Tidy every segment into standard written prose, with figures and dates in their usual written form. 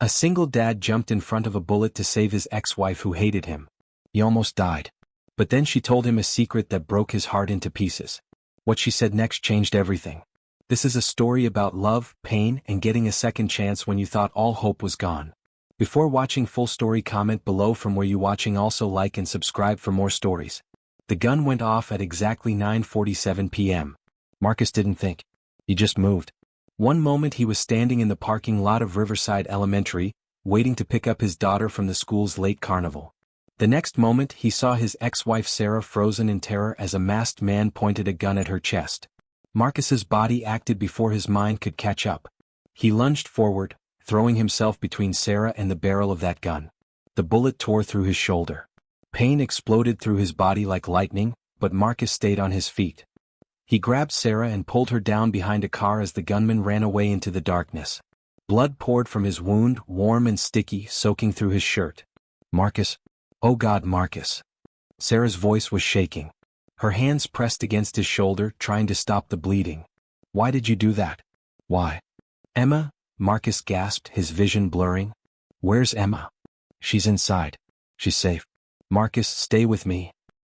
A single dad jumped in front of a bullet to save his ex-wife who hated him. He almost died. But then she told him a secret that broke his heart into pieces. What she said next changed everything. This is a story about love, pain, and getting a second chance when you thought all hope was gone. Before watching full story, comment below from where you watching. Also like and subscribe for more stories. The gun went off at exactly 9:47 p.m. Marcus didn't think. He just moved. One moment he was standing in the parking lot of Riverside Elementary, waiting to pick up his daughter from the school's late carnival. The next moment he saw his ex-wife Sarah frozen in terror as a masked man pointed a gun at her chest. Marcus's body acted before his mind could catch up. He lunged forward, throwing himself between Sarah and the barrel of that gun. The bullet tore through his shoulder. Pain exploded through his body like lightning, but Marcus stayed on his feet. He grabbed Sarah and pulled her down behind a car as the gunman ran away into the darkness. Blood poured from his wound, warm and sticky, soaking through his shirt. Marcus. Oh God, Marcus. Sarah's voice was shaking. Her hands pressed against his shoulder, trying to stop the bleeding. Why did you do that? Why? Emma, Marcus gasped, his vision blurring. Where's Emma? She's inside. She's safe. Marcus, stay with me.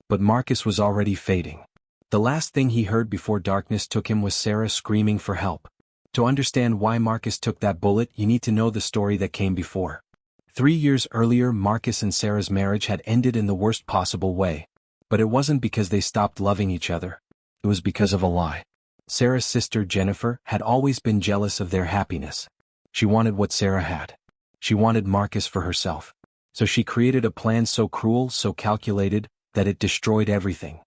But Marcus was already fading. The last thing he heard before darkness took him was Sarah screaming for help. To understand why Marcus took that bullet, you need to know the story that came before. 3 years earlier, Marcus and Sarah's marriage had ended in the worst possible way. But it wasn't because they stopped loving each other. It was because of a lie. Sarah's sister Jennifer had always been jealous of their happiness. She wanted what Sarah had. She wanted Marcus for herself. So she created a plan so cruel, so calculated, that it destroyed everything.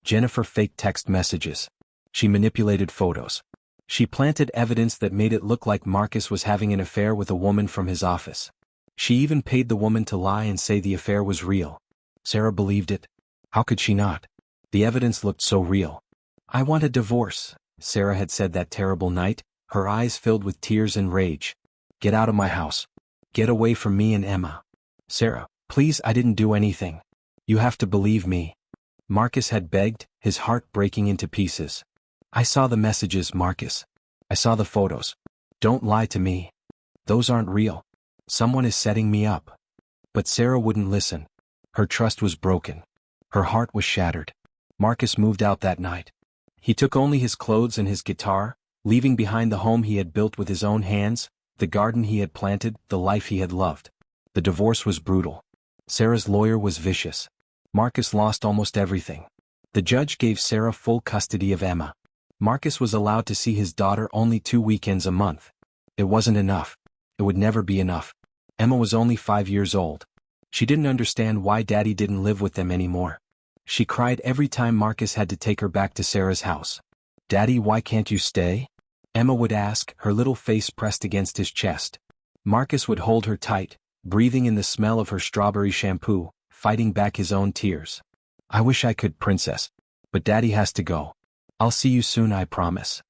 Jennifer faked text messages. She manipulated photos. She planted evidence that made it look like Marcus was having an affair with a woman from his office. She even paid the woman to lie and say the affair was real. Sarah believed it. How could she not? The evidence looked so real. I want a divorce, Sarah had said that terrible night, her eyes filled with tears and rage. Get out of my house. Get away from me and Emma. Sarah, please, I didn't do anything. You have to believe me. Marcus had begged, his heart breaking into pieces. I saw the messages, Marcus. I saw the photos. Don't lie to me. Those aren't real. Someone is setting me up. But Sarah wouldn't listen. Her trust was broken. Her heart was shattered. Marcus moved out that night. He took only his clothes and his guitar, leaving behind the home he had built with his own hands, the garden he had planted, the life he had loved. The divorce was brutal. Sarah's lawyer was vicious. Marcus lost almost everything. The judge gave Sarah full custody of Emma. Marcus was allowed to see his daughter only 2 weekends a month. It wasn't enough. It would never be enough. Emma was only 5 years old. She didn't understand why Daddy didn't live with them anymore. She cried every time Marcus had to take her back to Sarah's house. Daddy, why can't you stay? Emma would ask, her little face pressed against his chest. Marcus would hold her tight, breathing in the smell of her strawberry shampoo, fighting back his own tears. I wish I could, princess. But Daddy has to go. I'll see you soon, I promise.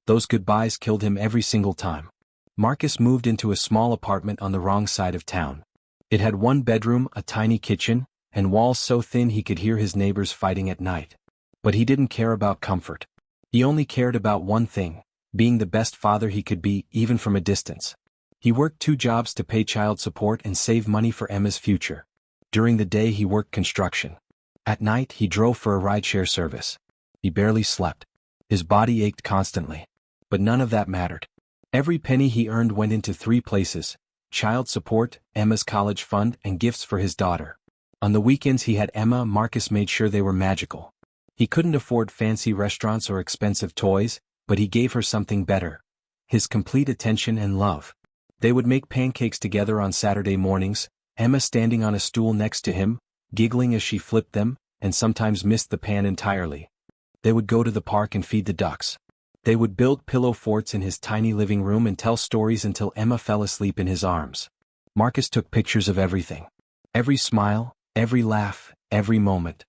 Those goodbyes killed him every single time. Marcus moved into a small apartment on the wrong side of town. It had 1 bedroom, a tiny kitchen, and walls so thin he could hear his neighbors fighting at night. But he didn't care about comfort. He only cared about one thing, being the best father he could be, even from a distance. He worked 2 jobs to pay child support and save money for Emma's future. During the day he worked construction. At night he drove for a rideshare service. He barely slept. His body ached constantly. But none of that mattered. Every penny he earned went into 3 places: child support, Emma's college fund, and gifts for his daughter. On the weekends he had Emma. Marcus made sure they were magical. He couldn't afford fancy restaurants or expensive toys, but he gave her something better: his complete attention and love. They would make pancakes together on Saturday mornings, Emma standing on a stool next to him, giggling as she flipped them, and sometimes missed the pan entirely. They would go to the park and feed the ducks. They would build pillow forts in his tiny living room and tell stories until Emma fell asleep in his arms. Marcus took pictures of everything. Every smile, every laugh, every moment.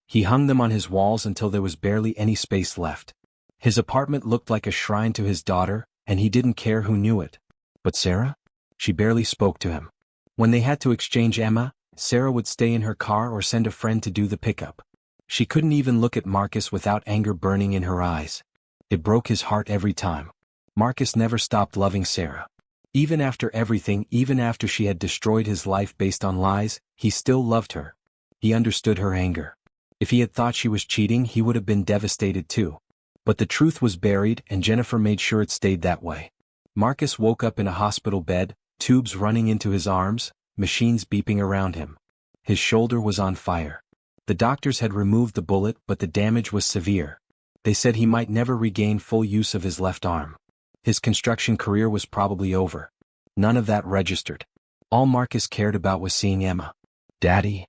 He hung them on his walls until there was barely any space left. His apartment looked like a shrine to his daughter, and he didn't care who knew it. But Sarah? She barely spoke to him. When they had to exchange Emma, Sarah would stay in her car or send a friend to do the pickup. She couldn't even look at Marcus without anger burning in her eyes. It broke his heart every time. Marcus never stopped loving Sarah. Even after everything, even after she had destroyed his life based on lies, he still loved her. He understood her anger. If he had thought she was cheating, he would have been devastated too. But the truth was buried, and Jennifer made sure it stayed that way. Marcus woke up in a hospital bed, tubes running into his arms, machines beeping around him. His shoulder was on fire. The doctors had removed the bullet, but the damage was severe. They said he might never regain full use of his left arm. His construction career was probably over. None of that registered. All Marcus cared about was seeing Emma. "Daddy?"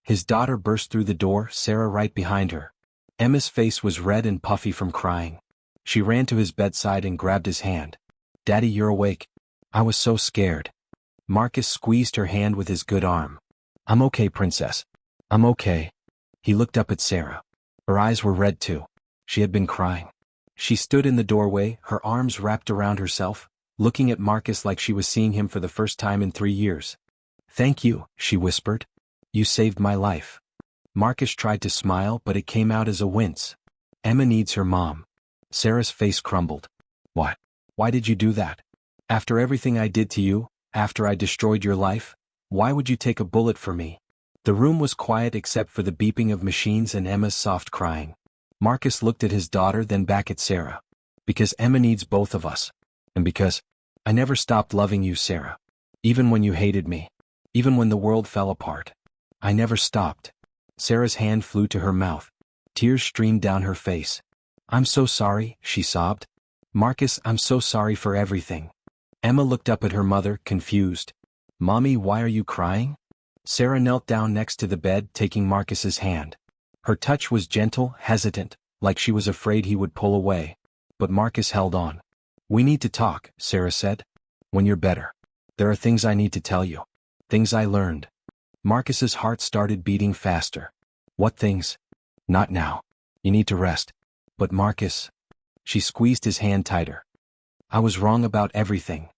His daughter burst through the door, Sarah right behind her. Emma's face was red and puffy from crying. She ran to his bedside and grabbed his hand. "Daddy, you're awake." "I was so scared." Marcus squeezed her hand with his good arm. "I'm okay, princess. I'm okay." He looked up at Sarah. Her eyes were red too. She had been crying. She stood in the doorway, her arms wrapped around herself, looking at Marcus like she was seeing him for the first time in 3 years. "Thank you," she whispered. "You saved my life." Marcus tried to smile, but it came out as a wince. "Emma needs her mom." Sarah's face crumbled. "What? Why did you do that? After everything I did to you, after I destroyed your life? Why would you take a bullet for me?" The room was quiet except for the beeping of machines and Emma's soft crying. Marcus looked at his daughter, then back at Sarah. "Because Emma needs both of us. And because I never stopped loving you, Sarah. Even when you hated me. Even when the world fell apart. I never stopped." Sarah's hand flew to her mouth. Tears streamed down her face. "I'm so sorry," she sobbed. "Marcus, I'm so sorry for everything." Emma looked up at her mother, confused. "Mommy, why are you crying?" Sarah knelt down next to the bed, taking Marcus's hand. Her touch was gentle, hesitant, like she was afraid he would pull away. But Marcus held on. "We need to talk," Sarah said. "When you're better. There are things I need to tell you. Things I learned." Marcus's heart started beating faster. "What things?" "Not now. You need to rest." "But Marcus..." She squeezed his hand tighter. "I was wrong about everything."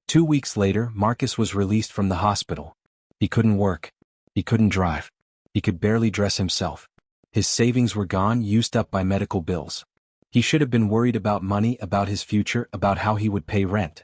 2 weeks later, Marcus was released from the hospital. He couldn't work. He couldn't drive. He could barely dress himself. His savings were gone, used up by medical bills. He should have been worried about money, about his future, about how he would pay rent.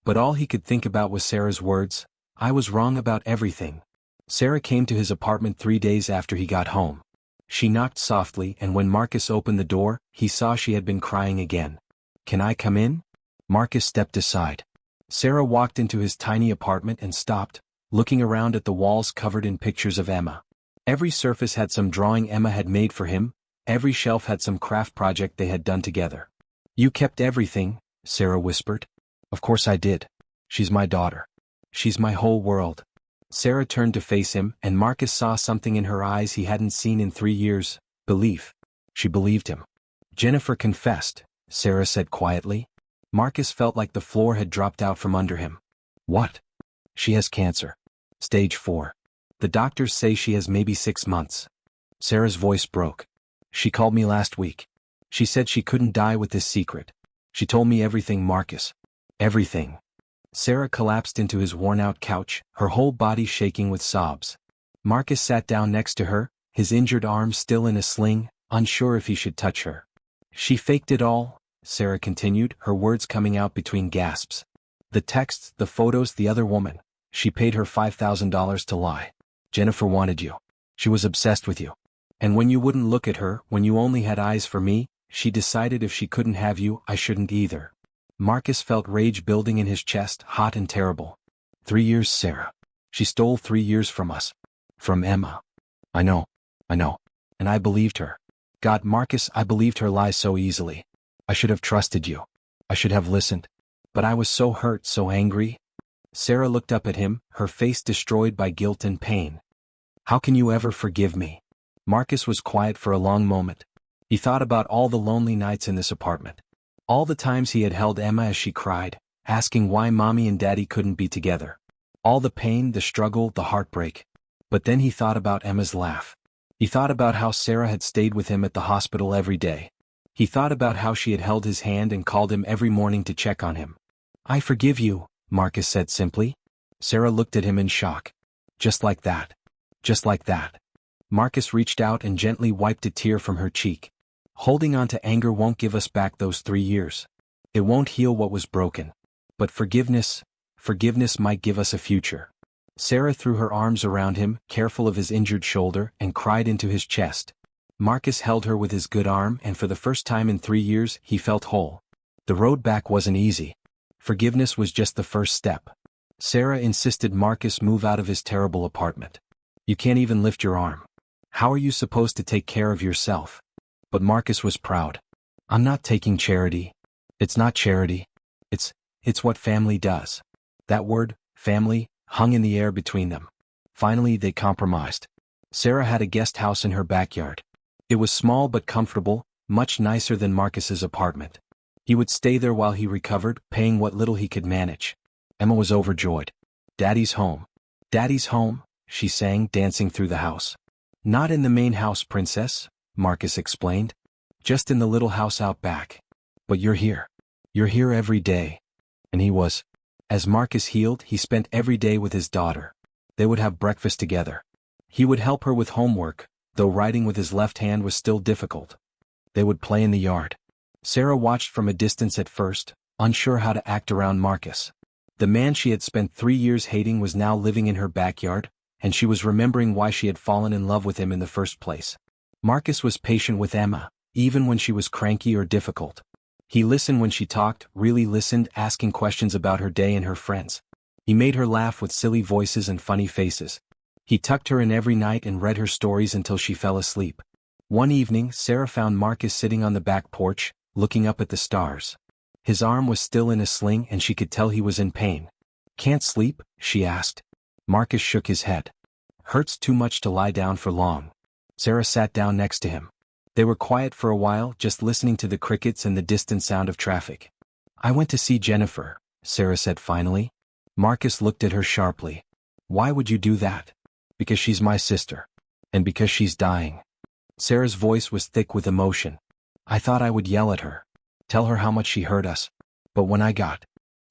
But all he could think about was Sarah's words, "I was wrong about everything." Sarah came to his apartment 3 days after he got home. She knocked softly, and when Marcus opened the door, he saw she had been crying again. "Can I come in?" Marcus stepped aside. Sarah walked into his tiny apartment and stopped, looking around at the walls covered in pictures of Emma. Every surface had some drawing Emma had made for him, every shelf had some craft project they had done together. "You kept everything," Sarah whispered. "Of course I did. She's my daughter. She's my whole world." Sarah turned to face him, and Marcus saw something in her eyes he hadn't seen in 3 years, belief. She believed him. "Jennifer confessed," Sarah said quietly. Marcus felt like the floor had dropped out from under him. "What?" "She has cancer. Stage 4. The doctors say she has maybe 6 months. Sarah's voice broke. "She called me last week. She said she couldn't die with this secret. She told me everything, Marcus. Everything." Sarah collapsed into his worn-out couch, her whole body shaking with sobs. Marcus sat down next to her, his injured arm still in a sling, unsure if he should touch her. "She faked it all," Sarah continued, her words coming out between gasps. "The texts, the photos, the other woman. She paid her $5,000 to lie. Jennifer wanted you. She was obsessed with you. And when you wouldn't look at her, when you only had eyes for me, she decided if she couldn't have you, I shouldn't either." Marcus felt rage building in his chest, hot and terrible. 3 years, Sarah. She stole 3 years from us. From Emma. I know. And I believed her. God, Marcus, I believed her lies so easily. I should have trusted you. I should have listened. But I was so hurt, so angry. Sarah looked up at him, her face destroyed by guilt and pain. "How can you ever forgive me?" Marcus was quiet for a long moment. He thought about all the lonely nights in this apartment. All the times he had held Emma as she cried, asking why Mommy and Daddy couldn't be together. All the pain, the struggle, the heartbreak. But then he thought about Emma's laugh. He thought about how Sarah had stayed with him at the hospital every day. He thought about how she had held his hand and called him every morning to check on him. "I forgive you," Marcus said simply. Sarah looked at him in shock. "Just like that. Just like that." Marcus reached out and gently wiped a tear from her cheek. "Holding on to anger won't give us back those 3 years. It won't heal what was broken. But forgiveness forgiveness might give us a future. Sarah threw her arms around him, careful of his injured shoulder, and cried into his chest. Marcus held her with his good arm, and for the first time in 3 years, he felt whole. The road back wasn't easy. Forgiveness was just the first step. Sarah insisted Marcus move out of his terrible apartment. You can't even lift your arm. How are you supposed to take care of yourself? But Marcus was proud. I'm not taking charity. It's not charity. It's what family does. That word, family, hung in the air between them. Finally, they compromised. Sarah had a guest house in her backyard. It was small but comfortable, much nicer than Marcus's apartment. He would stay there while he recovered, paying what little he could manage. Emma was overjoyed. Daddy's home. Daddy's home, she sang, dancing through the house. Not in the main house, princess, Marcus explained. Just in the little house out back. But you're here. You're here every day. And he was. As Marcus healed, he spent every day with his daughter. They would have breakfast together. He would help her with homework, though writing with his left hand was still difficult. They would play in the yard. Sarah watched from a distance at first, unsure how to act around Marcus. The man she had spent 3 years hating was now living in her backyard, and she was remembering why she had fallen in love with him in the first place. Marcus was patient with Emma, even when she was cranky or difficult. He listened when she talked, really listened, asking questions about her day and her friends. He made her laugh with silly voices and funny faces. He tucked her in every night and read her stories until she fell asleep. One evening, Sarah found Marcus sitting on the back porch, looking up at the stars. His arm was still in a sling and she could tell he was in pain. Can't sleep? She asked. Marcus shook his head. Hurts too much to lie down for long. Sarah sat down next to him. They were quiet for a while, just listening to the crickets and the distant sound of traffic. I went to see Jennifer, Sarah said finally. Marcus looked at her sharply. Why would you do that? Because she's my sister. And because she's dying. Sarah's voice was thick with emotion. I thought I would yell at her. Tell her how much she hurt us. But when I got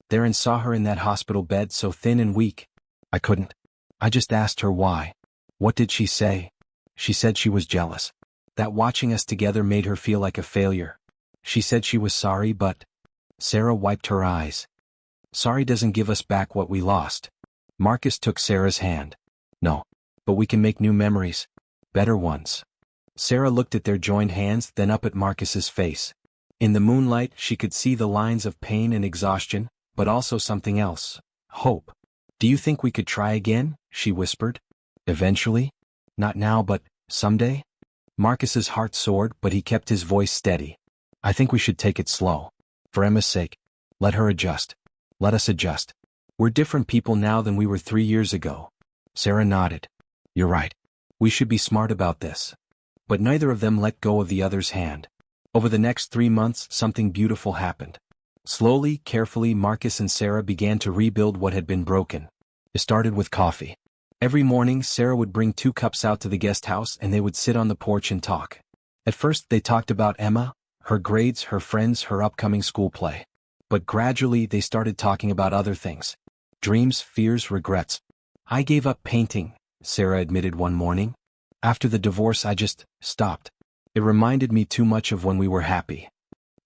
there and saw her in that hospital bed so thin and weak, I couldn't. I just asked her why. What did she say? She said she was jealous. That watching us together made her feel like a failure. She said she was sorry, but... Sarah wiped her eyes. Sorry doesn't give us back what we lost. Marcus took Sarah's hand. No. But we can make new memories. Better ones. Sarah looked at their joined hands, then up at Marcus's face. In the moonlight, she could see the lines of pain and exhaustion, but also something else. Hope. Do you think we could try again? She whispered. Eventually? Not now, but someday? Marcus's heart soared, but he kept his voice steady. I think we should take it slow. For Emma's sake. Let her adjust. Let us adjust. We're different people now than we were 3 years ago. Sarah nodded. You're right. We should be smart about this. But neither of them let go of the other's hand. Over the next 3 months, something beautiful happened. Slowly, carefully, Marcus and Sarah began to rebuild what had been broken. It started with coffee. Every morning, Sarah would bring 2 cups out to the guest house and they would sit on the porch and talk. At first, they talked about Emma, her grades, her friends, her upcoming school play. But gradually, they started talking about other things. Dreams, fears, regrets. I gave up painting, Sarah admitted one morning. After the divorce, I just stopped. It reminded me too much of when we were happy.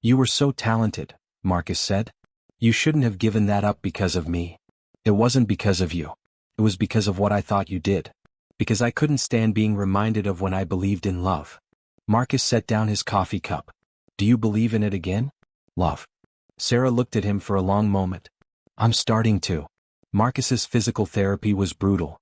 You were so talented, Marcus said. You shouldn't have given that up because of me. It wasn't because of you. It was because of what I thought you did. Because I couldn't stand being reminded of when I believed in love. Marcus set down his coffee cup. Do you believe in it again? Love. Sarah looked at him for a long moment. I'm starting to. Marcus's physical therapy was brutal.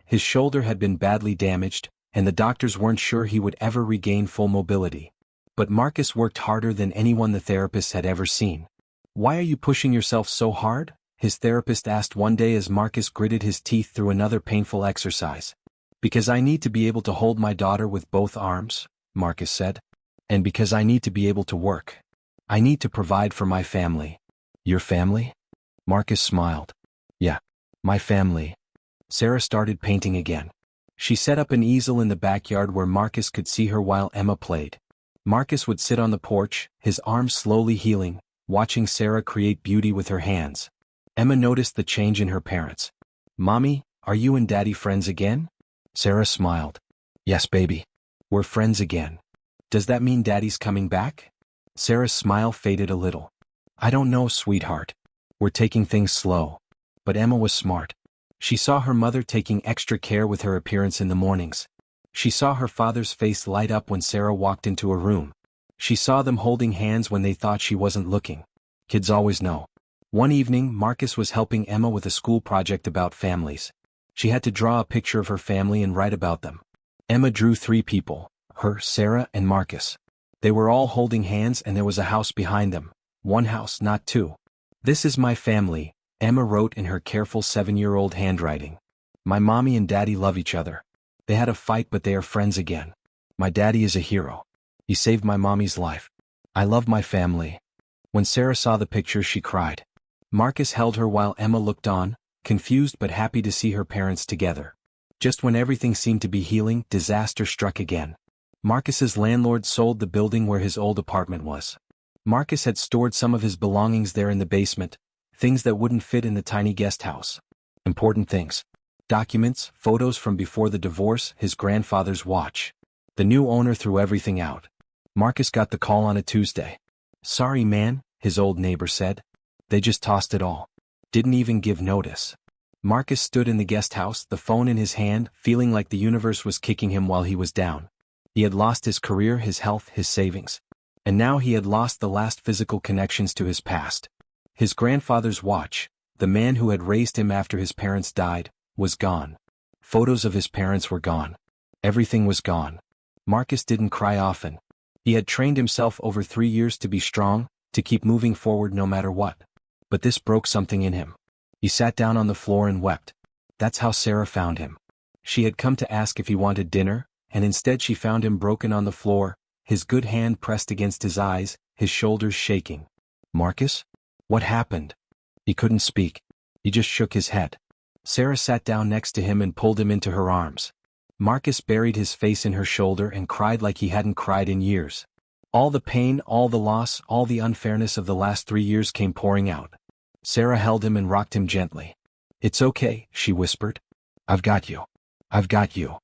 His shoulder had been badly damaged, and the doctors weren't sure he would ever regain full mobility. But Marcus worked harder than anyone the therapist had ever seen. Why are you pushing yourself so hard? His therapist asked one day as Marcus gritted his teeth through another painful exercise. Because I need to be able to hold my daughter with both arms, Marcus said. And because I need to be able to work. I need to provide for my family. Your family? Marcus smiled. Yeah, my family. Sarah started painting again. She set up an easel in the backyard where Marcus could see her while Emma played. Marcus would sit on the porch, his arms slowly healing, watching Sarah create beauty with her hands. Emma noticed the change in her parents. Mommy, are you and Daddy friends again? Sarah smiled. Yes, baby. We're friends again. Does that mean Daddy's coming back? Sarah's smile faded a little. I don't know, sweetheart. We're taking things slow. But Emma was smart. She saw her mother taking extra care with her appearance in the mornings. She saw her father's face light up when Sarah walked into a room. She saw them holding hands when they thought she wasn't looking. Kids always know. One evening, Marcus was helping Emma with a school project about families. She had to draw a picture of her family and write about them. Emma drew 3 people, her, Sarah, and Marcus. They were all holding hands and there was a house behind them. 1 house, not 2. "This is my family," Emma wrote in her careful 7-year-old handwriting. "My mommy and daddy love each other. They had a fight but they are friends again. My daddy is a hero. He saved my mommy's life. I love my family." When Sarah saw the picture, she cried. Marcus held her while Emma looked on, confused but happy to see her parents together. Just when everything seemed to be healing, disaster struck again. Marcus's landlord sold the building where his old apartment was. Marcus had stored some of his belongings there in the basement, things that wouldn't fit in the tiny guest house. Important things. Documents, photos from before the divorce, his grandfather's watch. The new owner threw everything out. Marcus got the call on a Tuesday. "Sorry man," his old neighbor said. "They just tossed it all. Didn't even give notice." Marcus stood in the guest house, the phone in his hand, feeling like the universe was kicking him while he was down. He had lost his career, his health, his savings. And now he had lost the last physical connections to his past. His grandfather's watch, the man who had raised him after his parents died, was gone. Photos of his parents were gone. Everything was gone. Marcus didn't cry often. He had trained himself over 3 years to be strong, to keep moving forward no matter what. But this broke something in him. He sat down on the floor and wept. That's how Sarah found him. She had come to ask if he wanted dinner, and instead she found him broken on the floor, his good hand pressed against his eyes, his shoulders shaking. "Marcus? What happened?" He couldn't speak. He just shook his head. Sarah sat down next to him and pulled him into her arms. Marcus buried his face in her shoulder and cried like he hadn't cried in years. All the pain, all the loss, all the unfairness of the last 3 years came pouring out. Sarah held him and rocked him gently. "It's okay," she whispered. "I've got you. I've got you."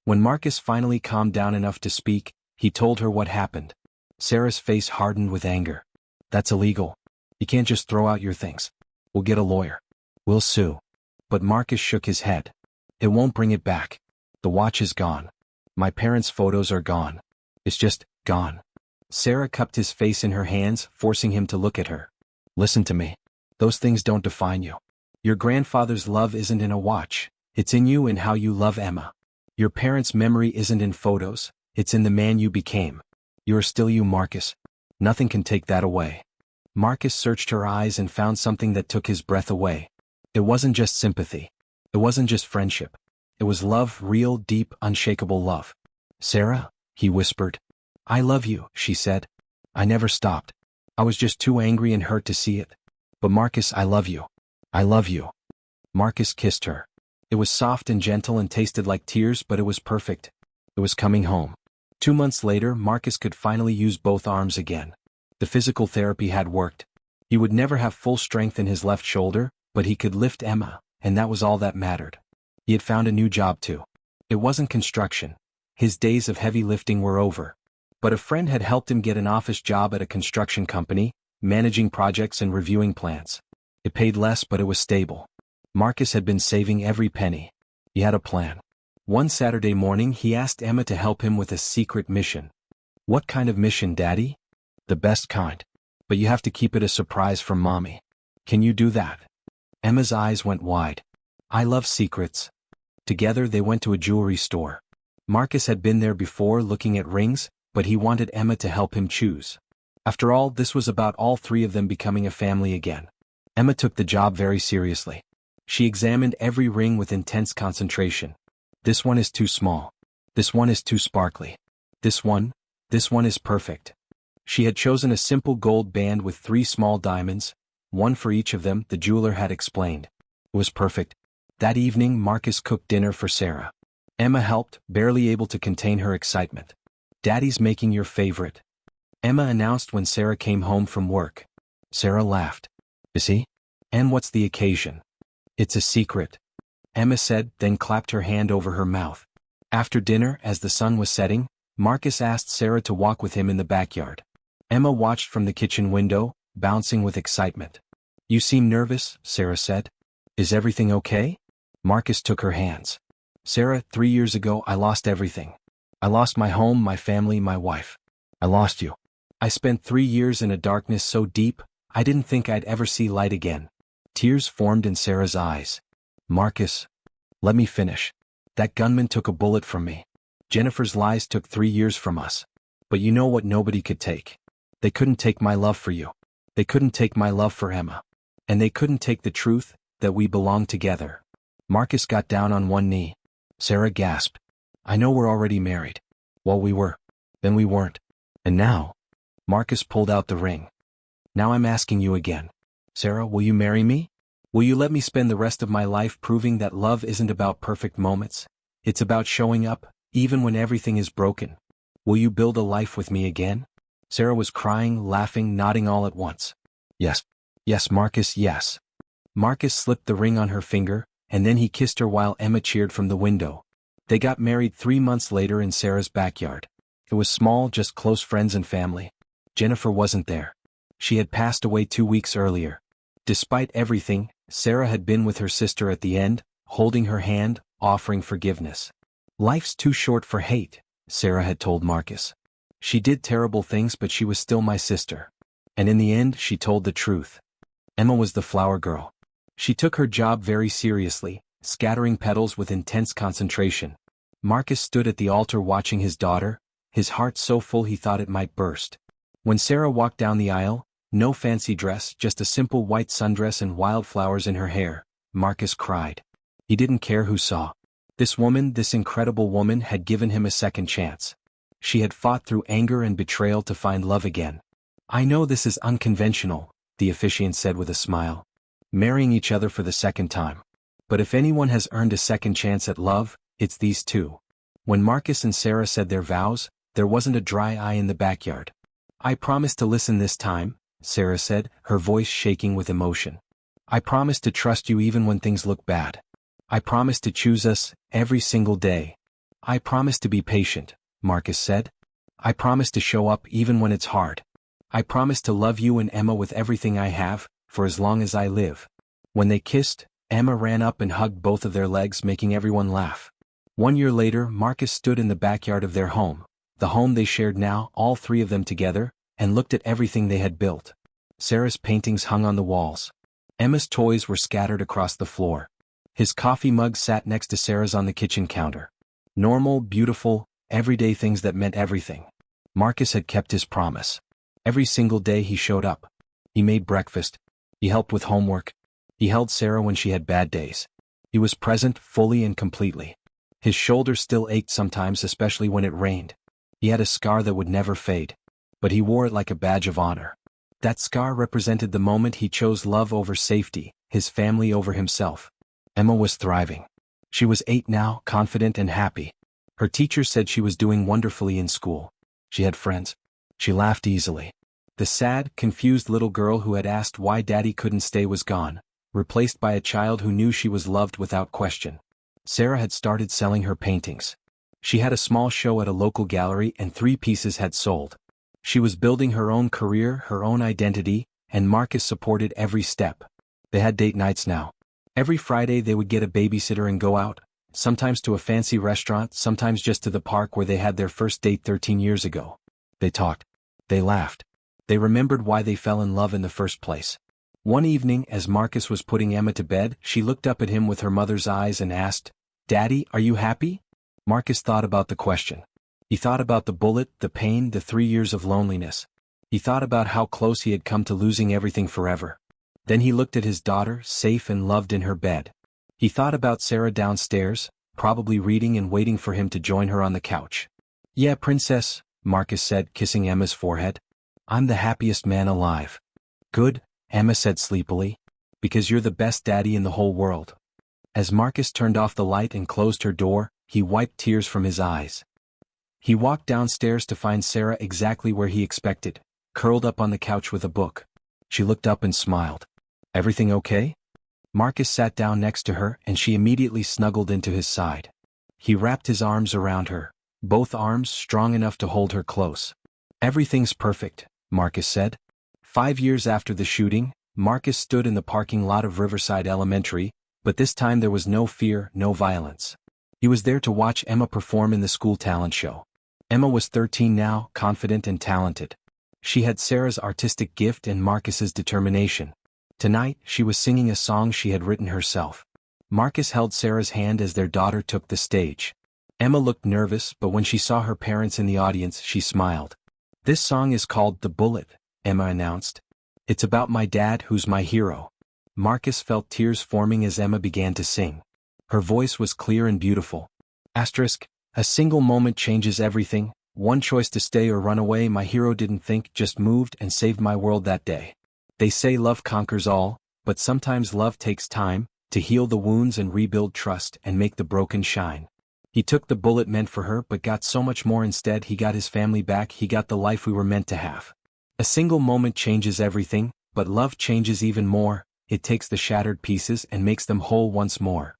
When Marcus finally calmed down enough to speak, he told her what happened. Sarah's face hardened with anger. "That's illegal. You can't just throw out your things. We'll get a lawyer. We'll sue." But Marcus shook his head. "It won't bring it back. The watch is gone. My parents' photos are gone. It's just gone." Sarah cupped his face in her hands, forcing him to look at her. "Listen to me. Those things don't define you. Your grandfather's love isn't in a watch. It's in you and how you love Emma. Your parents' memory isn't in photos. It's in the man you became. You are still you, Marcus. Nothing can take that away." Marcus searched her eyes and found something that took his breath away. It wasn't just sympathy. It wasn't just friendship. It was love, real, deep, unshakable love. "Sarah," he whispered. "I love you," she said. "I never stopped. I was just too angry and hurt to see it. But Marcus, I love you. I love you." Marcus kissed her. It was soft and gentle and tasted like tears, but it was perfect. It was coming home. 2 months later, Marcus could finally use both arms again. The physical therapy had worked. He would never have full strength in his left shoulder, but he could lift Emma, and that was all that mattered. He had found a new job too. It wasn't construction. His days of heavy lifting were over. But a friend had helped him get an office job at a construction company, managing projects and reviewing plans. It paid less, but it was stable. Marcus had been saving every penny. He had a plan. One Saturday morning, he asked Emma to help him with a secret mission. "What kind of mission, Daddy?" "The best kind. But you have to keep it a surprise from Mommy. Can you do that?" Emma's eyes went wide. "I love secrets." Together they went to a jewelry store. Marcus had been there before looking at rings, but he wanted Emma to help him choose. After all, this was about all 3 of them becoming a family again. Emma took the job very seriously. She examined every ring with intense concentration. "This one is too small. This one is too sparkly. This one is perfect." She had chosen a simple gold band with 3 small diamonds, one for each of them, the jeweler had explained. It was perfect. That evening, Marcus cooked dinner for Sarah. Emma helped, barely able to contain her excitement. "Daddy's making your favorite," Emma announced when Sarah came home from work. Sarah laughed. "Is he? And what's the occasion?" "It's a secret," Emma said, then clapped her hand over her mouth. After dinner, as the sun was setting, Marcus asked Sarah to walk with him in the backyard. Emma watched from the kitchen window, bouncing with excitement. "You seem nervous," Sarah said. Is everything okay? Marcus took her hands. Sarah, 3 years ago I lost everything. I lost my home, my family, my wife. I lost you. I spent 3 years in a darkness so deep, I didn't think I'd ever see light again. Tears formed in Sarah's eyes. Marcus, let me finish. That gunman took a bullet from me. Jennifer's lies took 3 years from us. But you know what nobody could take? They couldn't take my love for you. They couldn't take my love for Emma. And they couldn't take the truth that we belong together. Marcus got down on one knee. Sarah gasped. I know we're already married. Well, we were. Then we weren't. And now? Marcus pulled out the ring. Now I'm asking you again. Sarah, will you marry me? Will you let me spend the rest of my life proving that love isn't about perfect moments? It's about showing up, even when everything is broken. Will you build a life with me again? Sarah was crying, laughing, nodding all at once. Yes. Yes, Marcus, yes. Marcus slipped the ring on her finger, and then he kissed her while Emma cheered from the window. They got married 3 months later in Sarah's backyard. It was small, just close friends and family. Jennifer wasn't there. She had passed away 2 weeks earlier. Despite everything, Sarah had been with her sister at the end, holding her hand, offering forgiveness. Life's too short for hate, Sarah had told Marcus. She did terrible things, but she was still my sister. And in the end, she told the truth. Emma was the flower girl. She took her job very seriously, scattering petals with intense concentration. Marcus stood at the altar watching his daughter, his heart so full he thought it might burst. When Sarah walked down the aisle, no fancy dress, just a simple white sundress and wildflowers in her hair, Marcus cried. He didn't care who saw. This woman, this incredible woman, had given him a second chance. She had fought through anger and betrayal to find love again. I know this is unconventional, the officiant said with a smile. Marrying each other for the second time. But if anyone has earned a second chance at love, it's these two. When Marcus and Sarah said their vows, there wasn't a dry eye in the backyard. I promise to listen this time, Sarah said, her voice shaking with emotion. I promise to trust you even when things look bad. I promise to choose us, every single day. I promise to be patient, Marcus said. I promise to show up even when it's hard. I promise to love you and Emma with everything I have, for as long as I live. When they kissed, Emma ran up and hugged both of their legs, making everyone laugh. 1 year later, Marcus stood in the backyard of their home, the home they shared now, all three of them together, and looked at everything they had built. Sarah's paintings hung on the walls. Emma's toys were scattered across the floor. His coffee mug sat next to Sarah's on the kitchen counter. Normal, beautiful, everyday things that meant everything. Marcus had kept his promise. Every single day he showed up. He made breakfast. He helped with homework. He held Sarah when she had bad days. He was present fully and completely. His shoulders still ached sometimes, especially when it rained. He had a scar that would never fade. But he wore it like a badge of honor. That scar represented the moment he chose love over safety, his family over himself. Emma was thriving. She was 8 now, confident and happy. Her teacher said she was doing wonderfully in school. She had friends. She laughed easily. The sad, confused little girl who had asked why Daddy couldn't stay was gone, replaced by a child who knew she was loved without question. Sarah had started selling her paintings. She had a small show at a local gallery and 3 pieces had sold. She was building her own career, her own identity, and Marcus supported every step. They had date nights now. Every Friday they would get a babysitter and go out, sometimes to a fancy restaurant, sometimes just to the park where they had their first date 13 years ago. They talked. They laughed. They remembered why they fell in love in the first place. One evening, as Marcus was putting Emma to bed, she looked up at him with her mother's eyes and asked, "Daddy, are you happy?" Marcus thought about the question. He thought about the bullet, the pain, the 3 years of loneliness. He thought about how close he had come to losing everything forever. Then he looked at his daughter, safe and loved in her bed. He thought about Sarah downstairs, probably reading and waiting for him to join her on the couch. "Yeah, princess," Marcus said, kissing Emma's forehead. "I'm the happiest man alive." "Good," Emma said sleepily. "Because you're the best daddy in the whole world." As Marcus turned off the light and closed her door, he wiped tears from his eyes. He walked downstairs to find Sarah exactly where he expected, curled up on the couch with a book. She looked up and smiled. "Everything okay?" Marcus sat down next to her and she immediately snuggled into his side. He wrapped his arms around her, both arms strong enough to hold her close. "Everything's perfect," Marcus said. 5 years after the shooting, Marcus stood in the parking lot of Riverside Elementary, But this time there was no fear, no violence. He was there to watch Emma perform in the school talent show. Emma was 13 now, confident and talented. She had Sarah's artistic gift and Marcus's determination. Tonight, she was singing a song she had written herself. Marcus held Sarah's hand as their daughter took the stage. Emma looked nervous, but when she saw her parents in the audience, she smiled. "This song is called The Bullet," Emma announced. "It's about my dad who's my hero." Marcus felt tears forming as Emma began to sing. Her voice was clear and beautiful. A single moment changes everything, one choice to stay or run away. My hero didn't think, just moved and saved my world that day. They say love conquers all, but sometimes love takes time to heal the wounds and rebuild trust and make the broken shine. He took the bullet meant for her but got so much more instead. He got his family back, he got the life we were meant to have. A single moment changes everything, but love changes even more. It takes the shattered pieces and makes them whole once more.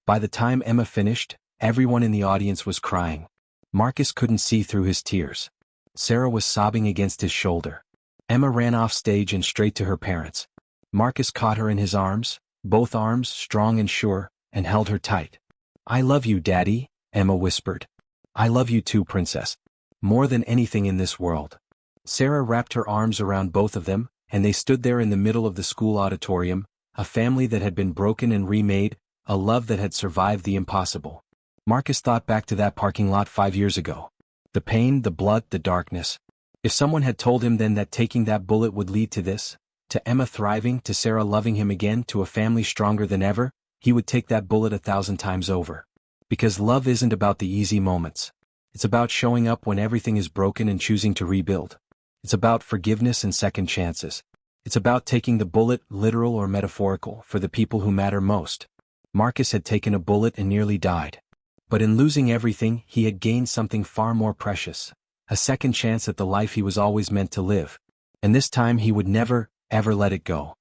By the time Emma finished, everyone in the audience was crying. Marcus couldn't see through his tears. Sarah was sobbing against his shoulder. Emma ran off stage and straight to her parents. Marcus caught her in his arms, both arms strong and sure, and held her tight. "I love you, Daddy," Emma whispered. "I love you too, Princess. More than anything in this world." Sarah wrapped her arms around both of them, and they stood there in the middle of the school auditorium, a family that had been broken and remade, a love that had survived the impossible. Marcus thought back to that parking lot 5 years ago. The pain, the blood, the darkness. If someone had told him then that taking that bullet would lead to this, to Emma thriving, to Sarah loving him again, to a family stronger than ever, he would take that bullet 1,000 times over. Because love isn't about the easy moments. It's about showing up when everything is broken and choosing to rebuild. It's about forgiveness and second chances. It's about taking the bullet, literal or metaphorical, for the people who matter most. Marcus had taken a bullet and nearly died. But in losing everything, he had gained something far more precious. A second chance at the life he was always meant to live. And this time he would never, ever let it go.